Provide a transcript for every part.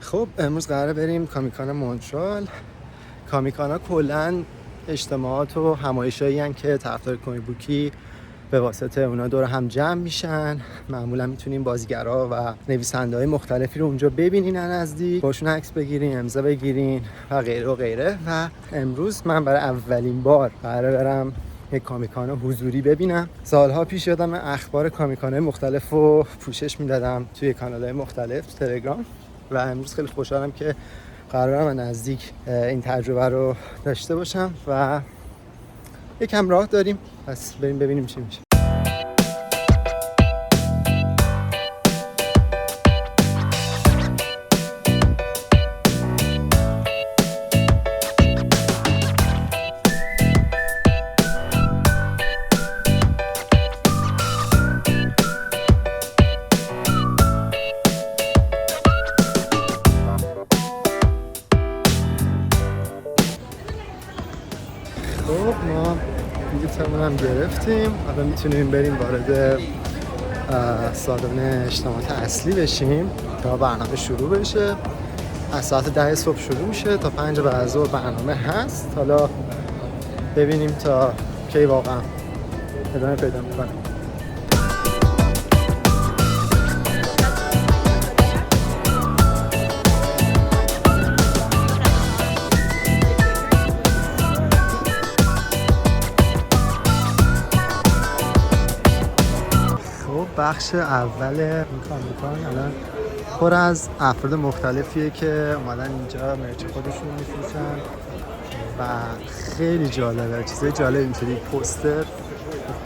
خب امروز قراره بریم کامیکان مونترال. کامیکان ها کلن اجتماعات و همایشایی هستند که طرفدار کمیک بوکی به واسطه اونا دور هم جمع میشن. معمولا میتونیم بازیگرا و نویسنده‌های مختلفی رو اونجا ببینین از نزدیک، باشون عکس بگیرین، امضا بگیرین و غیره و غیره. و امروز من برای اولین بار قراره برم یک کامیکان حضوری ببینم. سالها پیش یادم اخبار کامیکان مختلف رو پوشش میدادم توی کانال‌های مختلف تو تلگرام و امروز خیلی خوشحالم که قرارم از نزدیک این تجربه رو داشته باشم و یکم راه داریم، پس بریم ببینیم چی میشه. خب ما بلیطمون هم گرفتیم، حالا میتونیم بریم وارد سالن اجتماعات اصلی بشیم تا برنامه شروع بشه. از ساعت 10 صبح شروع میشه تا 5 بعد از ظهر برنامه هست. حالا ببینیم تا کی واقعا ادامه پیدا میکنه. بخش اول این کامیکان الان پر از افراد مختلفیه که اومدن اینجا مرچ خودشون میفروشن و خیلی جالبه. چیزای جالب اینطوری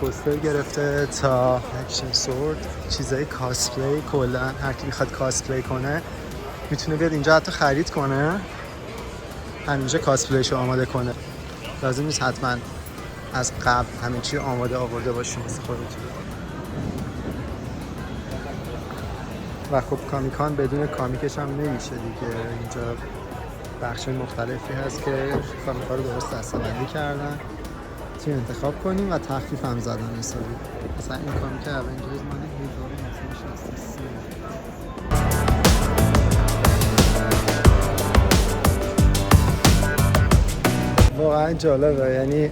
پوستر گرفته تا اکشن سورد، چیزای کاسپلی. کلا هر کی میخواد کاسپلی کنه میتونه بیاد اینجا حتی خرید کنه، همینجا کاسپلیشو آماده کنه. لازم نیست حتما از قبل همه چی آماده آورده باشین واسه خودتون. و خب کامیکان بدون کامیکش هم نمیشه دیگه. اینجا بخش مختلفی هست که کامیک‌ها رو درست دسته‌بندی کردن، میتونید انتخاب کنیم و تخفیف هم زدن حسابی. مثلا این کامیک اونجرز مال 1963. واقعا جالبه، یعنی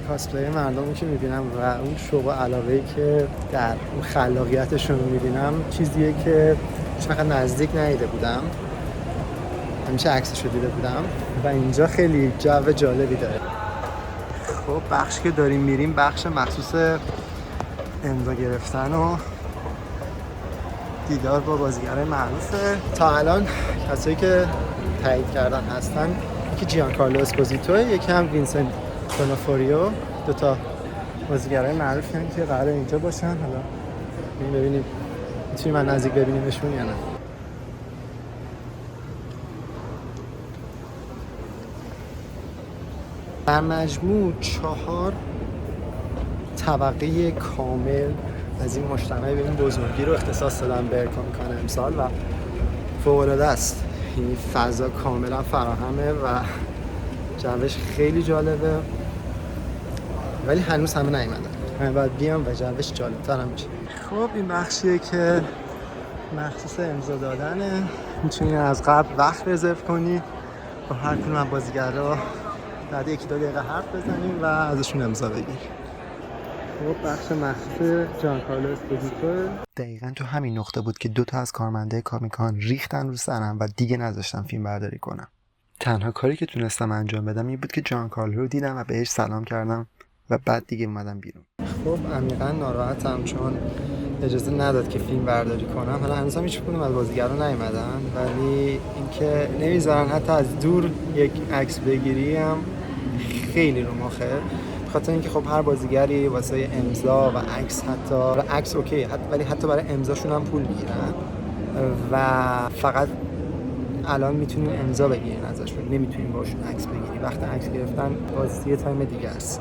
کاسپلی مردمی که میبینم و اون شوق و علاقه‌ای که در اون خلاقیتشون رو میبینم چیزیه که هیچ وقت نزدیک ندیده بودم، همیشه عکسشو دیده بودم و اینجا خیلی جو جالبی داره. خب بخشی که داریم میریم بخش مخصوص امضا گرفتن و دیدار با بازیگرای معروفه. تا الان کسایی که تایید کردن هستن یکی جیان کارلو اسپوزیتو، یکی هم وینسنت دونوفوریو، دو تا بازیگرای معروفی هستن که قراره اینجا باشن. حالا ببینیم میتونیم من نزدیک ببینیمشون یا نه. در مجموع 4 طبقه کامل از این مجتمع به این بزرگی رو اختصاص دادن به کامیکان امسال و فوق‌العاده است. این فضا کاملا فراهمه و جوش خیلی جالبه، ولی هنوز همه نیومدن، همه باید بیان و جوش جالب‌تر هم میشه. خب این بخشیه که مخصوص امضا دادنه، میتونی از قبل وقت رزرو کنی با هر کدوم از بازیگرا بعد 1-2 دقیقه حرف بزنیم و ازشون امضا بگیر. خب بخش مخصوص جان کارلو اسپوزیتو دقیقاً تو همین نقطه بود که 2 تا از کارمندای کامیکان ریختن رو سرم و دیگه نذاشتم فیلم برداری کنم. تنها کاری که تونستم انجام بدم این بود که جان کارلو رو دیدم و بهش سلام کردم و بعد دیگه اومدم بیرون. خب عمیقاً ناراحتم چون اجازه نداد که فیلم برداری کنم. حالا هنوز هم هیچ کدوم از بازیگرا نیومدن، ولی اینکه نمیذارن حتی از دور یک عکس بگیری هم خیلی رو مخه. بخاطر اینکه خب هر بازیگری واسه امضا و عکس، حتی عکس اوکی، ولی حتی برای امضاشون هم پول میگیرن و فقط الان میتونین امضا بگیرین ازشون، نمیتونین باشون عکس بگیری. وقتی عکس گرفتن بازی تایم دیگه است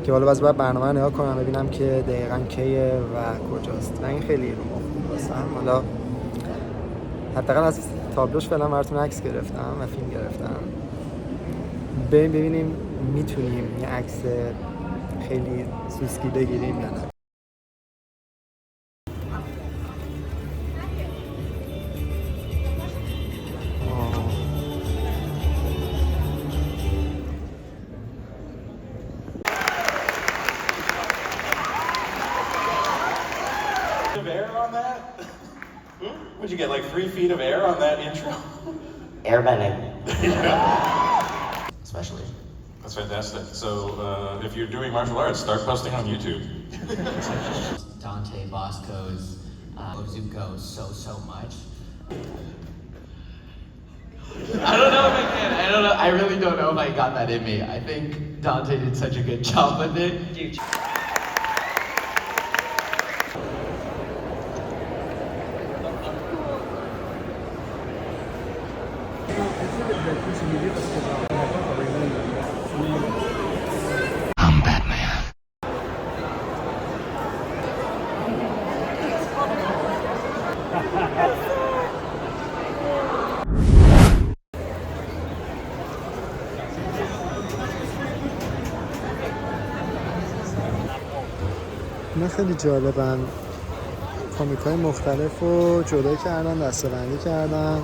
که حالا باید برنامه رو نگاه کنم ببینم که دقیقاً کیه و کجاست و این خیلی رو مخ واسم. حالا حداقل از تابلوش فعلا براتون عکس گرفتم و فیلم گرفتم. بریم ببینیم میتونیم یه عکس خیلی سوسکی بگیریم یا نه. you get, like 3 feet of air on that intro? Airbending. Especially. That's fantastic. So if you're doing martial arts, start posting on YouTube. Dante Bosco's Zuko so much. I don't know if I can. I don't know. I really don't know if I got that in me. I think Dante did such a good job with it. Dude. I'm Batman. اینا خیلی جالبن. کامیک‌های مختلف رو جدا کردن، دسته‌بندی کردن،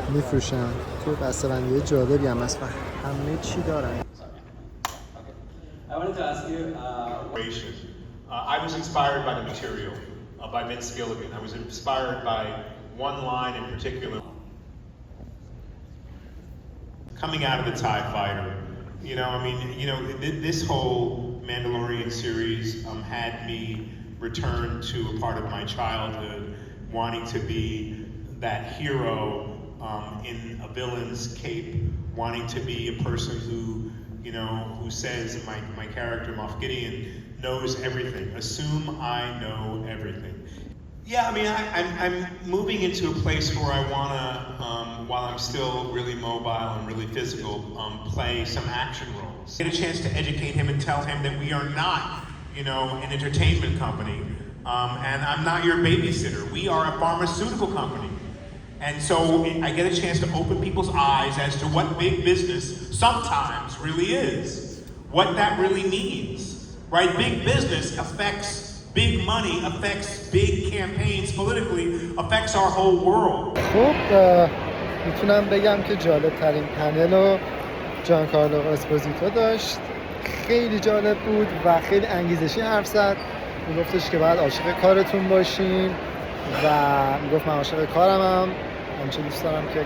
میفروشن. تو دسته‌بندی جالبی هم هست و همه چی دارن. I wanted to ask you, I was inspired by the material, by Vince Gilligan. I was inspired by one line in particular. Coming out of the TIE Fighter, this whole Mandalorian series had me return to a part of my childhood, wanting to be that hero in a villain's cape, wanting to be a person who says, my character Moff Gideon knows everything. Assume I know everything. Yeah, I'm moving into a place where I wanna, while I'm still really mobile and really physical, play some action roles. Get a chance to educate him and tell him that we are not, an entertainment company, and I'm not your babysitter. We are a pharmaceutical company. And so I get a chance to open people's eyes as to what big business sometimes really is, what that really means, right? Big business affects big money, affects big campaigns politically, affects our whole world. خب میتونم بگم که جالب ترین پنل رو جان کارلو اسپوزیتو داشت. خیلی جالب بود و خیلی انگیزشی حرف زد. میگفتش که باید عاشق کارتون باشین و میگفت من عاشق کارمم، همیشه دوست دارم که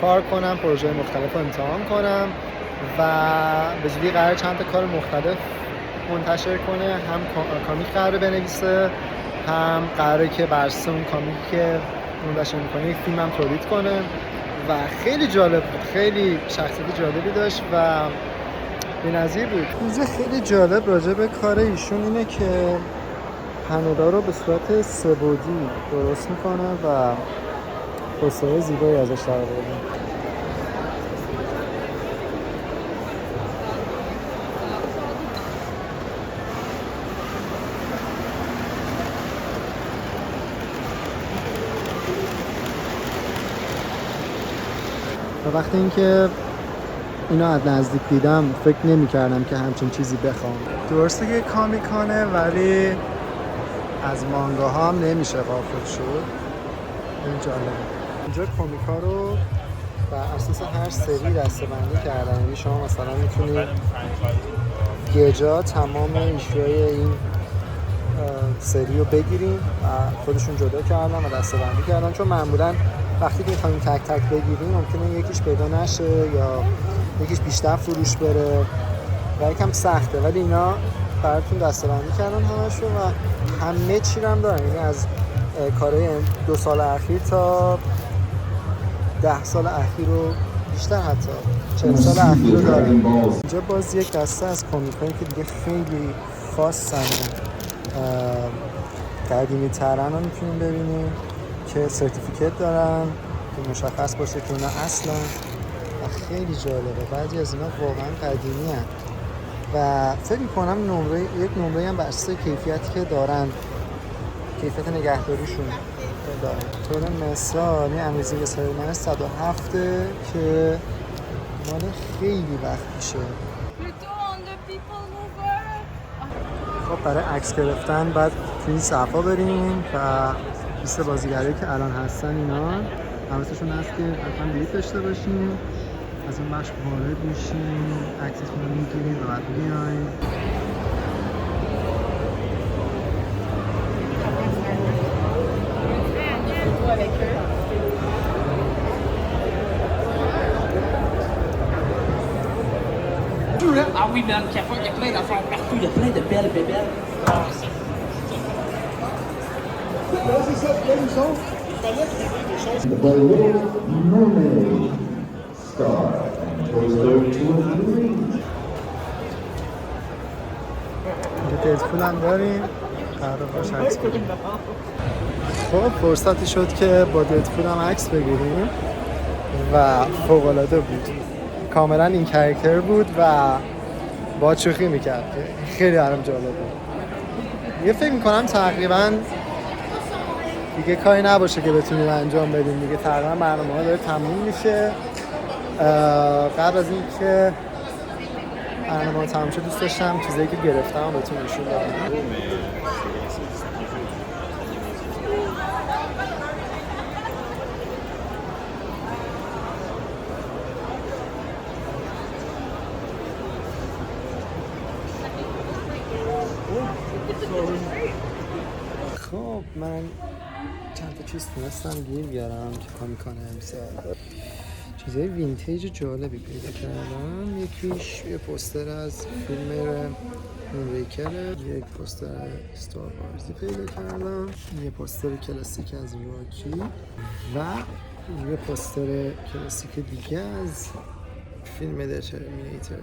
کار کنم، پروژه مختلف رو امتحان کنم و به زودی قراره چند تا کار مختلف منتشر کنه. هم کامیک قراره بنویسه، هم قراره که بر اساس اون کامیک که منتشر میکنه یک فیلم هم تولید کنه و خیلی جالب بود. خیلی شخصیت جالبی داشت و بی‌نظیر بود. چیز خیلی جالب راجع به کار ایشون اینه که پنلا رو به صورت سه‌بعدی درست میکنه و پوسترهای زیبایی ازش در آورده. و وقتی اینکه اینو از نزدیک دیدم فکر نمی‌کردم که همچین چیزی بخوام. درسته که کامیکانه ولی از مانگاها هم نمیشه غافل شد. این جالبه. اینجا کامیکا رو بر اساس هر سری دسته‌بندی کردن. یعنی شما مثلا میتونید گجا تمام ایشوهای این سری رو بگیریم و خودشون جدا کردن و دسته‌بندی کردن، چون معمولا وقتی که می‌خوایم تک تک بگیریم ممکنه یکیش پیدا نشه یا یکیش بیشتر فروش بره و یکم سخته، ولی اینا براتون دسته‌بندی کردن همشون و همه چی رو هم دارن. یعنی از کارهای 2 سال اخیر تا 10 سال اخیر و بیشتر، حتی 40 سال اخیر رو دارن. اینجا باز یک دسته از کامیکایی که دیگه خیلی خاصن، قدیمی ترن رو میتونیم ببینیم که سرتیفیکت دارن که مشخص باشه که اونا اصلا و خیلی جالبه. بعضی از اینا واقعا قدیمی هن و فکر میکنم یک نمره هم بر اساس کیفیتی که دارن، کیفیت نگهداریشون دارن. طور مثال این امیزینگ اسپایدرمن 107 که مال خیلی وقت میشه. خب برای عکس گرفتن بعد توی این صفحه بریم و لیست بازیگرایی که الان هستن اینا حواستون هست که حتما بلیط داشته باشین، از اون بخش وارد میشین، عکستون رو میگیرید و بعد میاین. avec eux. Ah oui, man, il y a plein d'affaires partout, il y a plein de belles bébelles. The Little Mermaid star and poster to a dream. ددپول هم داریم قرار باشه عکس بگیریم. خب فرصتی شد که با ددپول هم عکس بگیریم و فوق‌العاده بود. کاملا این کاراکتر بود و با شوخی میکرد. خیلی برام جالب بود. یه فکر میکنم تقریبا دیگه کاری نباشه که بتونیم انجام بدیم دیگه. تقریبا برنامه‌ها داره تموم میشه. قبل از اینکه برنامه‌ها تموم شد دوست داشتم چیزایی که گرفتم بهتون نشون بدم. خب من چند تا چیز تونستم گیر بیارم که کامیکان امسال. چیزای وینتیج جالبی پیدا کردم. یکیش یه پوستر از فیلم مونریکره، یک پوستر استار وارزی پیدا کردم، یه پوستر کلاسیک از راکی و یه پوستر کلاسیک دیگه از فیلم ترمینیتر.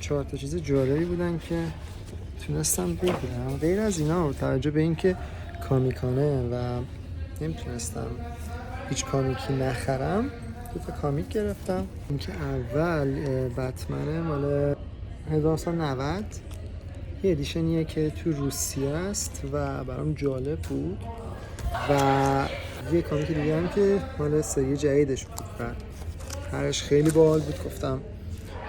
4 تا چیز جالبی بودن که تونستم بگیرم. غیر از اینا با توجه به اینکه کامیکانه و نمیتونستم هیچ کامیکی نخرم 2 تا کامیک گرفتم. اینکه اول بتمنه مال 1990 یه ادیشنیه که تو روسیه است و برام جالب بود و یه کامیک دیگه هم که مال سری جدیدش بود و هرش خیلی باحال بود. گفتم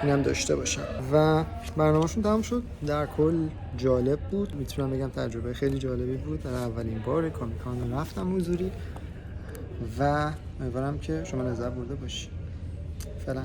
اینم داشته باشم و برنامه‌شون تموم شد. در کل جالب بود. میتونم بگم تجربه خیلی جالبی بود. در اولین بار کامیکان رفتم حضوری و امیدوارم که شما لذت برده باشید. فعلا